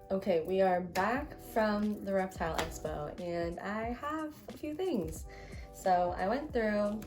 Okay, we are back from the Reptile Expo and I have a few things. So I went through,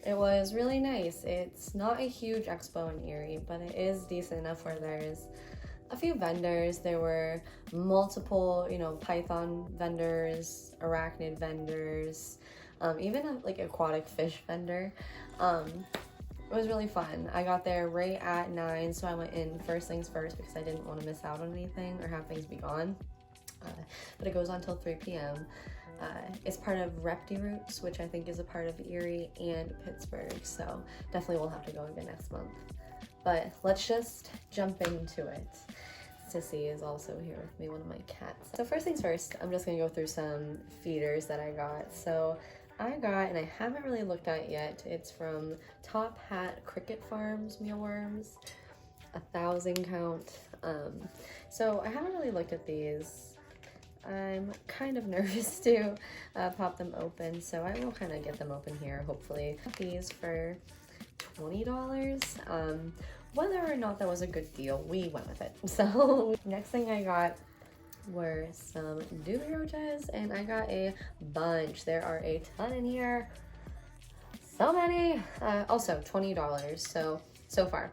it was really nice. It's not a huge expo in Erie, but it is decent enough where there's a few vendors. There were multiple, python vendors, arachnid vendors, even a, like aquatic fish vendor. It was really fun. I got there right at 9, so I went in first things first because I didn't want to miss out on anything or have things be gone. But it goes on till 3 p.m. It's part of Reptile Roots, which I think is a part of Erie and Pittsburgh, so definitely we'll have to go again next month. But let's just jump into it. Sissy is also here with me, one of my cats. So first things first, I'm just gonna go through some feeders that I got. So I got, and I haven't really looked at yet, it's from Top Hat Cricket Farms mealworms, 1,000 count. So I haven't really looked at these. I'm kind of nervous to pop them open, so I will kind of get them open here, hopefully. These for $20. Whether or not that was a good deal, we went with it. So next thing I got were some doobie roaches, and I got a bunch. There are a ton in here, so many. Also $20. So far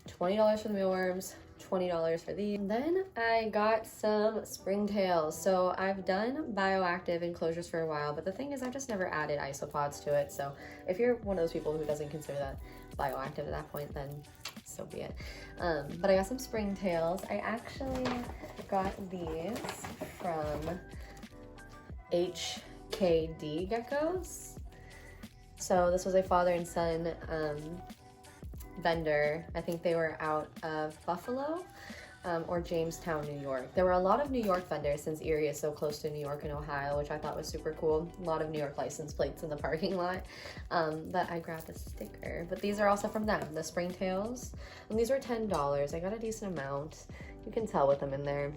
$20 for the mealworms, $20 for these. And then I got some springtails. So I've done bioactive enclosures for a while, but the thing is I've just never added isopods to it. So if you're one of those people who doesn't consider that bioactive at that point, then so be it. But I got some springtails. I actually got these from HKD geckos. So this was a father and son vendor. I think they were out of Buffalo or Jamestown, New York. There were a lot of New York vendors since Erie is so close to New York and Ohio, which I thought was super cool. A lot of New York license plates in the parking lot. But I grabbed a sticker. But these are also from them, the springtails. And these were $10. I got a decent amount. You can tell with them in there.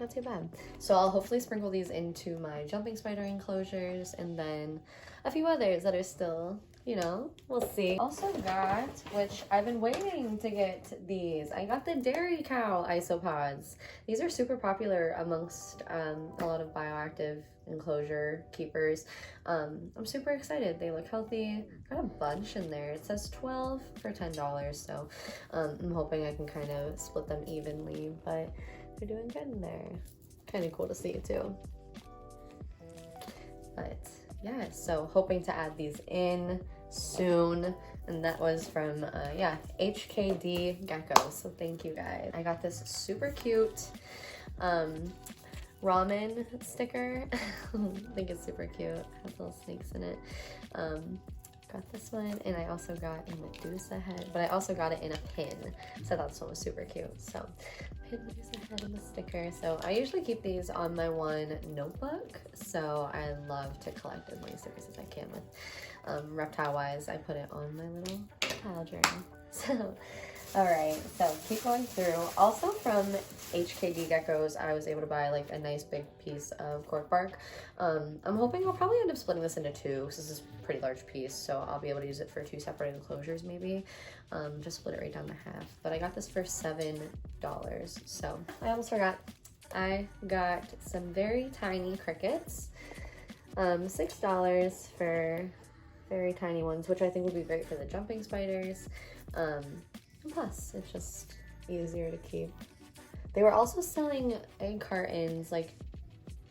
Not too bad. So I'll hopefully sprinkle these into my jumping spider enclosures, and then a few others that are still, we'll see. Also got, which I've been waiting to get these, I got the dairy cow isopods. These are super popular amongst a lot of bioactive enclosure keepers. I'm super excited. They look healthy. Got a bunch in there. It says 12 for $10, so I'm hoping I can kind of split them evenly, but they're doing good in there. Kind of cool to see it too. But yeah, so hoping to add these in soon. And that was from HKD geckos, so thank you guys. I got this super cute ramen sticker. I think it's super cute. It has little snakes in it. Got this one, and I also got a Medusa head, but I also got it in a pin, so that one was super cute. So pin, Medusa head, and the sticker. So I usually keep these on my one notebook, so I love to collect as many stickers as I can with. Reptile wise, I put it on my little reptile journal. So all right, so keep going through. Also from HKD geckos, I was able to buy like a nice big piece of cork bark. I'm hoping I'll probably end up splitting this into two, because this is a pretty large piece, so I'll be able to use it for 2 separate enclosures maybe. Just split it right down to half. But I got this for $7. So I almost forgot. I got some very tiny crickets. $6 for very tiny ones, which I think would be great for the jumping spiders. Plus, it's just easier to keep. They were also selling egg cartons, like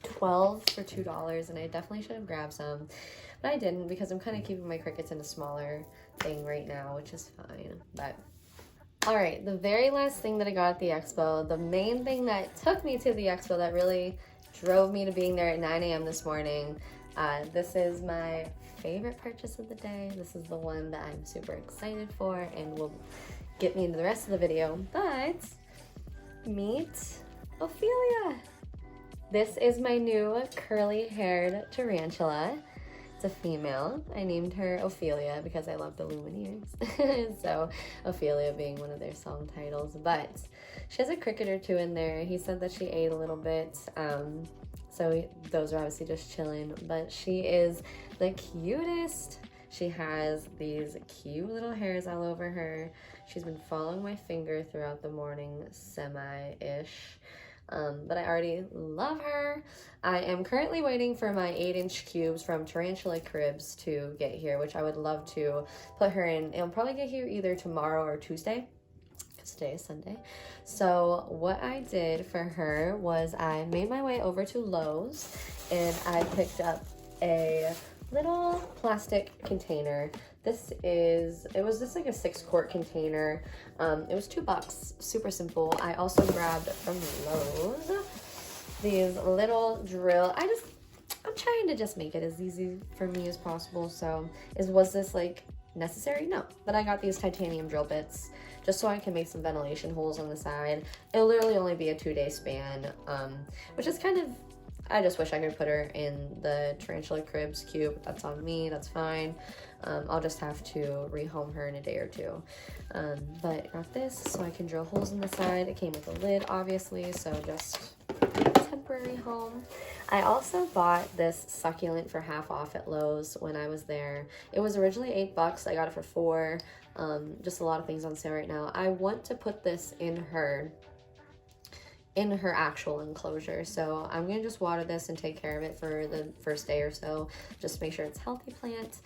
12 for $2, and I definitely should have grabbed some, but I didn't because I'm kind of keeping my crickets in a smaller thing right now, which is fine. But all right, the very last thing that I got at the expo, the main thing that took me to the expo, that really drove me to being there at 9 a.m. this morning. This is my favorite purchase of the day. This is the one that I'm super excited for and will get me into the rest of the video. But meet Ophelia. This is my new curly-haired tarantula. It's a female. I named her Ophelia because I love the Lumineers. So Ophelia being one of their song titles. But she has a cricket or two in there. He said that she ate a little bit. So those are obviously just chilling. But she is the cutest. She has these cute little hairs all over her. She's been following my finger throughout the morning, semi-ish. but I already love her. I am currently waiting for my 8-inch cubes from Tarantula Cribs to get here, which I would love to put her in. It'll probably get here either tomorrow or Tuesday, because today is Sunday. So what I did for her was I made my way over to Lowe's and I picked up a little plastic container. It was just like a 6-quart container. It was $2, super simple. I also grabbed from Lowe's these little drill. I'm trying to just make it as easy for me as possible. So was this like necessary? No, but I got these titanium drill bits just so I can make some ventilation holes on the side. It'll literally only be a 2-day span, which is kind of, I just wish I could put her in the Tarantula Cribs cube. That's on me, that's fine. I'll just have to rehome her in a day or two. But I got this so I can drill holes in the side. It came with a lid, obviously, so just temporary home. I also bought this succulent for half off at Lowe's when I was there. It was originally $8. I got it for $4. Just a lot of things on sale right now. I want to put this in her actual enclosure, so I'm gonna just water this and take care of it for the first day or so, just to make sure it's a healthy plant,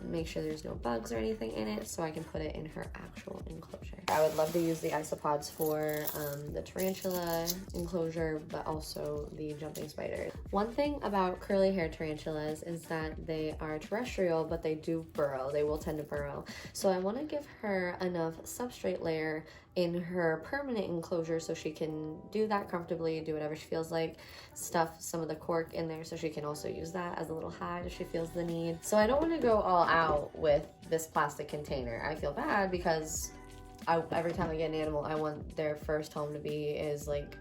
make sure there's no bugs or anything in it, so I can put it in her actual enclosure. I would love to use the isopods for the tarantula enclosure, but also the jumping spiders. One thing about curly hair tarantulas is that they are terrestrial, but they do burrow. They will tend to burrow, so I want to give her enough substrate layer in her permanent enclosure so she can do that comfortably, do whatever she feels like, stuff some of the cork in there so she can also use that as a little hide if she feels the need. So I don't want to go all out with this plastic container. I feel bad because every time I get an animal, I want their first home to be is like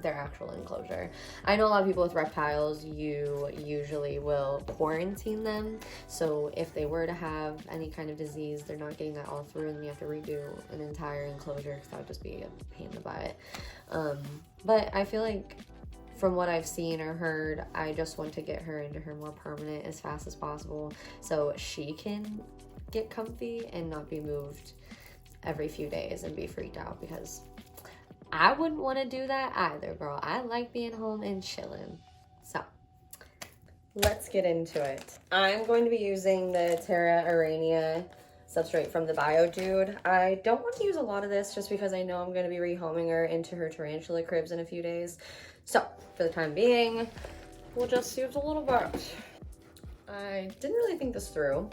their actual enclosure. I know a lot of people with reptiles, you usually will quarantine them, so if they were to have any kind of disease, they're not getting that all through and you have to redo an entire enclosure because that would just be a pain in the butt. But I feel like from what I've seen or heard, I just want to get her into her more permanent as fast as possible so she can get comfy and not be moved every few days and be freaked out, because I wouldn't want to do that either, girl. I like being home and chilling. So let's get into it. I'm going to be using the Terra Arania substrate from the Bio Dude. I don't want to use a lot of this just because I know I'm going to be rehoming her into her tarantula cribs in a few days. So for the time being, we'll just use a little bit. I didn't really think this through.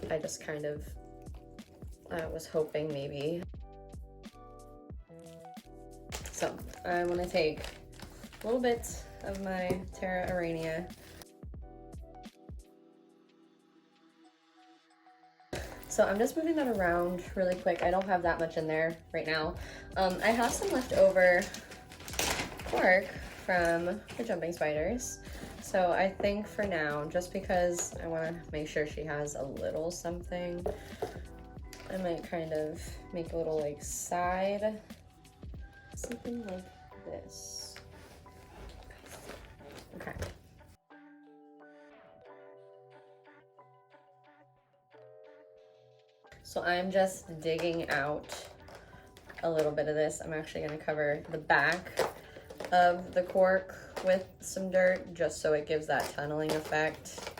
I just kind of was hoping maybe. So I want to take a little bit of my Terra Arania. So I'm just moving that around really quick. I don't have that much in there right now. I have some leftover cork from the jumping spiders. So I think for now, just because I want to make sure she has a little something, I might kind of make a little like side, something like this. Okay. So I'm just digging out a little bit of this. I'm actually going to cover the back of the cork with some dirt just so it gives that tunneling effect.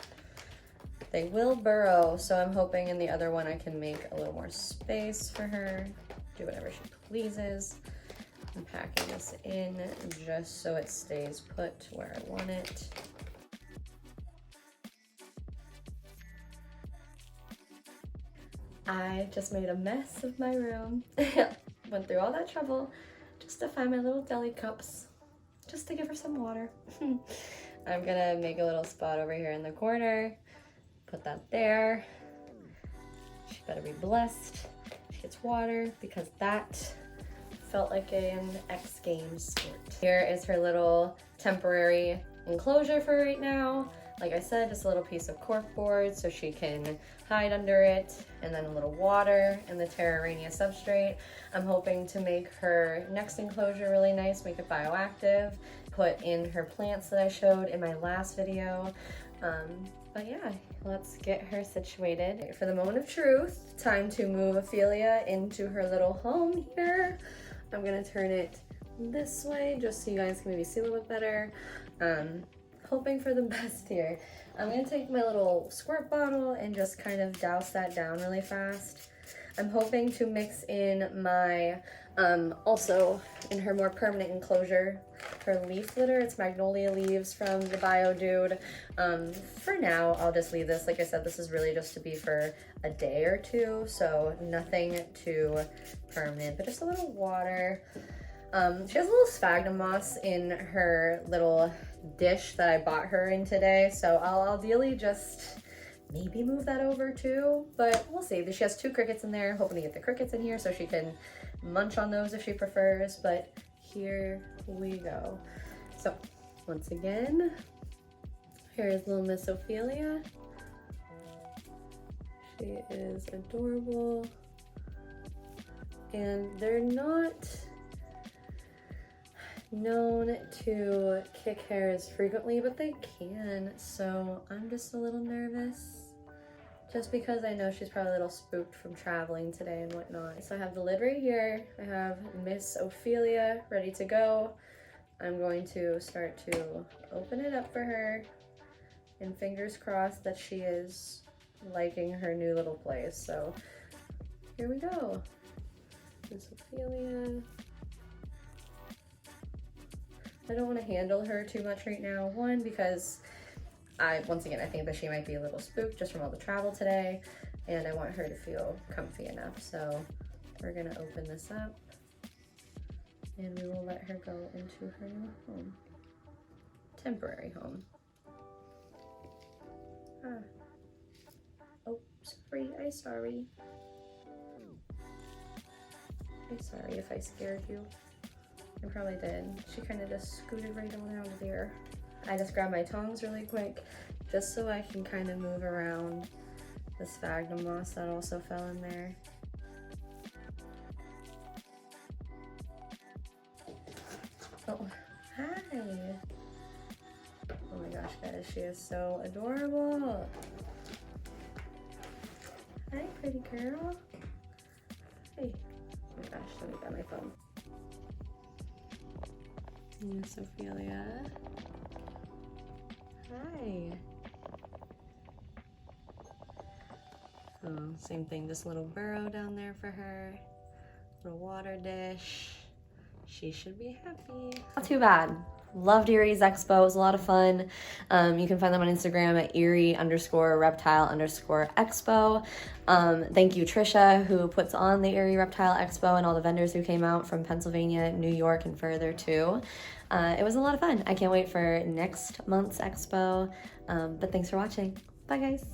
They will burrow, so I'm hoping in the other one I can make a little more space for her, do whatever she pleases. I'm packing this in just so it stays put where I want it. I just made a mess of my room. Went through all that trouble just to find my little deli cups, just to give her some water. I'm gonna make a little spot over here in the corner, put that there. She better be blessed. She gets water because that felt like an X Games sport. Here is her little temporary enclosure for right now. Like I said, just a little piece of cork board so she can hide under it, and then a little water and the Terra Arania substrate. I'm hoping to make her next enclosure really nice, make it bioactive, put in her plants that I showed in my last video. But yeah, let's get her situated. For the moment of truth, time to move Ophelia into her little home here. I'm gonna turn it this way just so you guys can maybe see a little bit better. Hoping for the best here. I'm gonna take my little squirt bottle and just kind of douse that down really fast. I'm hoping to mix in my, also in her more permanent enclosure, her leaf litter. It's magnolia leaves from the Bio Dude. For now, I'll just leave this. Like I said, this is really just to be for a day or two, so nothing too permanent, but just a little water. She has a little sphagnum moss in her little dish that I bought her in today, so I'll ideally just maybe move that over too, but we'll see. She has 2 crickets in there, hoping to get the crickets in here so she can munch on those if she prefers, but here we go. So once again, here's little Miss Ophelia. She is adorable, and they're not known to kick hairs frequently, but they can, so I'm just a little nervous just because I know she's probably a little spooked from traveling today and whatnot. So I have the lid right here. I have Miss Ophelia ready to go. I'm going to start to open it up for her, and fingers crossed that she is liking her new little place. So here we go. Miss Ophelia. I don't want to handle her too much right now. One, because once again, I think that she might be a little spooked just from all the travel today, and I want her to feel comfy enough. So we're gonna open this up, and we will let her go into her new home. Temporary home. Oh, sorry, I'm sorry. I'm sorry if I scared you. I probably did. She kind of just scooted right on out of there. I just grabbed my tongs really quick just so I can kind of move around the sphagnum moss that also fell in there. Oh, hi. Oh my gosh, guys, she is so adorable. Hi, pretty girl. Hey. Oh my gosh, let me grab my phone. Miss Ophelia. Hi. So same thing, just a little burrow down there for her. Little water dish. She should be happy. Not too bad. Loved Erie's Expo. It was a lot of fun. You can find them on Instagram at Erie_reptile_expo. Thank you, Trisha, who puts on the Erie Reptile Expo, and all the vendors who came out from Pennsylvania, New York, and further too. It was a lot of fun. I can't wait for next month's expo. But thanks for watching. Bye, guys.